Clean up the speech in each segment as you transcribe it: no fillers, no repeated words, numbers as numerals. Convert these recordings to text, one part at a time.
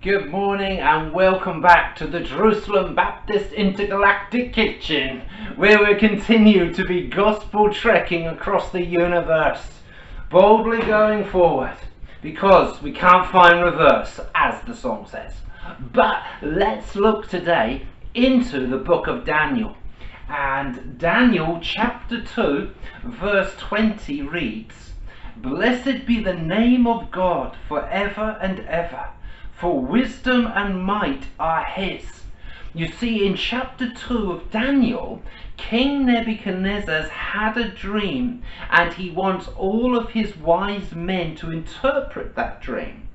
Good morning and welcome back to the Jerusalem Baptist Intergalactic Kitchen, where we continue to be gospel trekking across the universe, boldly going forward, because we can't find reverse, as the song says. But let's look today into the book of Daniel. And Daniel chapter 2 verse 20 reads, "Blessed be the name of God forever and ever, for wisdom and might are his." You see, in chapter 2 of Daniel, King Nebuchadnezzar had a dream, and he wants all of his wise men to interpret that dream.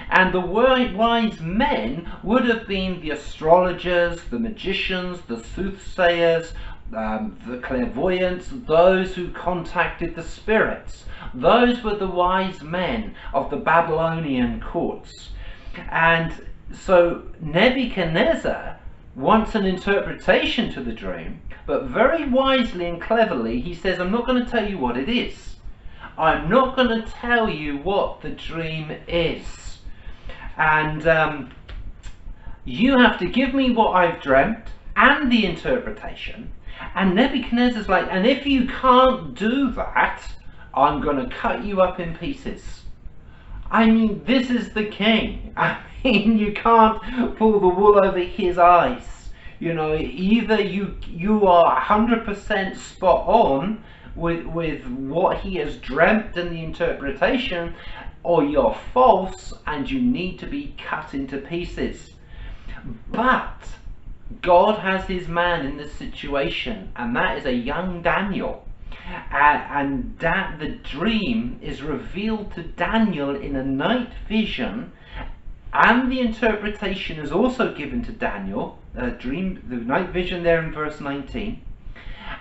And the wise men would have been the astrologers, the magicians, the soothsayers, the clairvoyants, those who contacted the spirits. Those were the wise men of the Babylonian courts. And so Nebuchadnezzar wants an interpretation to the dream, but very wisely and cleverly he says, I'm not going to tell you what it is. I'm not going to tell you what the dream is. And you have to give me what I've dreamt and the interpretation. And Nebuchadnezzar's like, and if you can't do that, I'm going to cut you up in pieces. I mean, this is the king. I mean, you can't pull the wool over his eyes. You know, either you are 100% spot on with what he has dreamt and the interpretation, or you're false and you need to be cut into pieces. But God has his man in this situation, and that is a young Daniel. And the dream is revealed to Daniel in a night vision, and the interpretation is also given to Daniel, the night vision there in verse 19.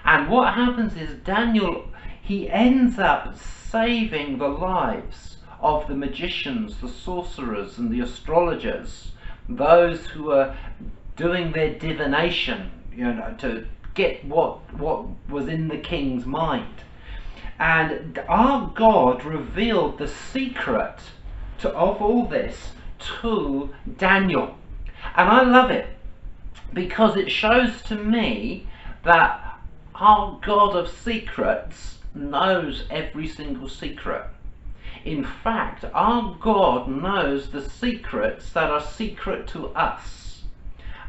And what happens is Daniel, he ends up saving the lives of the magicians, the sorcerers and the astrologers, those who are doing their divination, to get what was in the king's mind. And our God revealed the secret of all this to Daniel. And I love it, because it shows to me that our God of secrets knows every single secret. In fact, our God knows the secrets that are secret to us.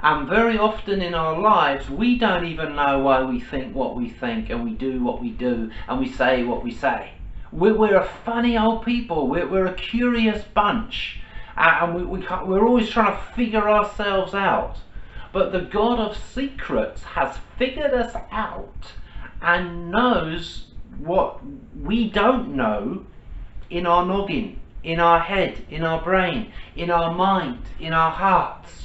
And very often in our lives, we don't even know why we think what we think, and we do what we do, and we say what we say. We're a funny old people. We're a curious bunch. And we're always trying to figure ourselves out. But the God of secrets has figured us out and knows what we don't know in our noggin, in our head, in our brain, in our mind, in our hearts.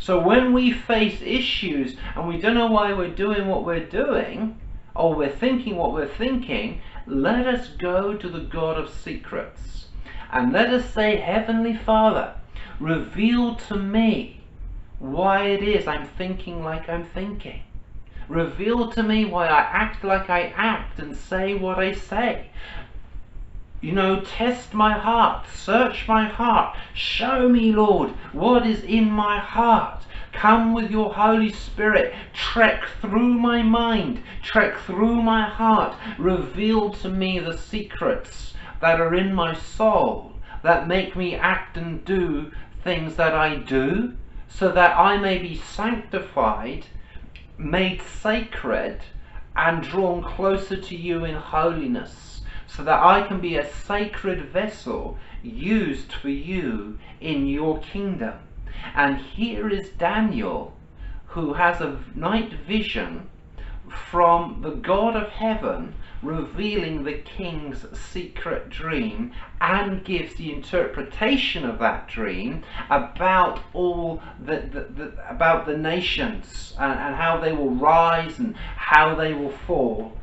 So when we face issues and we don't know why we're doing what we're doing, or we're thinking what we're thinking, let us go to the God of secrets. And let us say, Heavenly Father, reveal to me why it is I'm thinking like I'm thinking. Reveal to me why I act like I act and say what I say. Test my heart, search my heart. Show me, Lord, what is in my heart. Come with your Holy Spirit, trek through my mind, trek through my heart. Reveal to me the secrets that are in my soul that make me act and do things that I do, so that I may be sanctified, made sacred, and drawn closer to you in holiness, so that I can be a sacred vessel used for you in your kingdom. And here is Daniel, who has a night vision from the God of heaven, revealing the king's secret dream, and gives the interpretation of that dream about all about the nations, and how they will rise and how they will fall.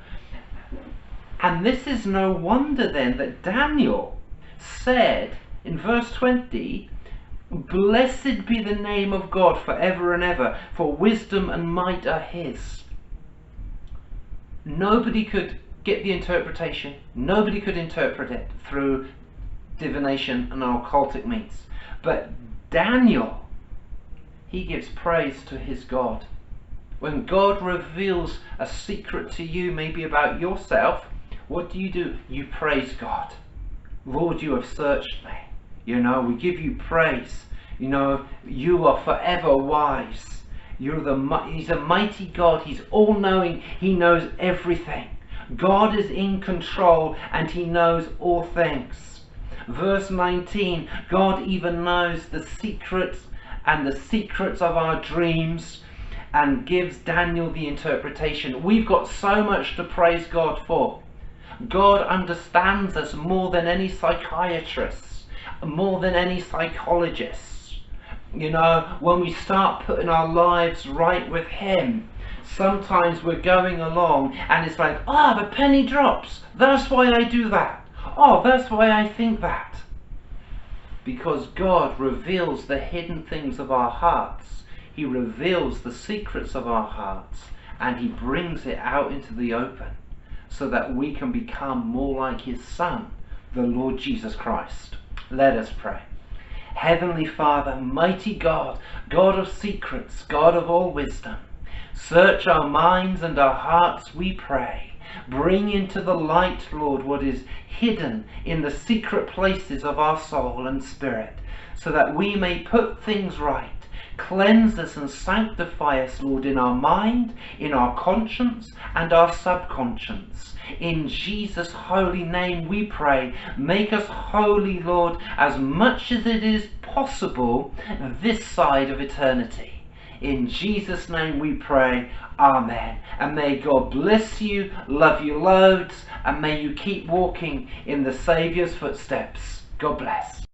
And this is no wonder then that Daniel said in verse 20, "Blessed be the name of God forever and ever, for wisdom and might are his." Nobody could get the interpretation. Nobody could interpret it through divination and occultic means. But Daniel, he gives praise to his God. When God reveals a secret to you, maybe about yourself, what do? You praise God. Lord, you have searched me. We give you praise. You are forever wise. He's a mighty God. He's all-knowing. He knows everything. God is in control and he knows all things. Verse 19, God even knows the secrets of our dreams and gives Daniel the interpretation. We've got so much to praise God for. God understands us more than any psychiatrist, more than any psychologist. When we start putting our lives right with him, sometimes we're going along and it's like, the penny drops. That's why I do that. That's why I think that. Because God reveals the hidden things of our hearts. He reveals the secrets of our hearts and he brings it out into the open so that we can become more like his Son, the Lord Jesus Christ. Let us pray. Heavenly Father, mighty God, God of secrets, God of all wisdom, search our minds and our hearts, we pray. Bring into the light, Lord, what is hidden in the secret places of our soul and spirit, so that we may put things right. Cleanse us and sanctify us, Lord, in our mind, in our conscience and our subconscious. In Jesus' holy name we pray. Make us holy, Lord, as much as it is possible this side of eternity. In Jesus' name we pray. Amen. And may God bless you, love you loads, and may you keep walking in the Saviour's footsteps. God bless.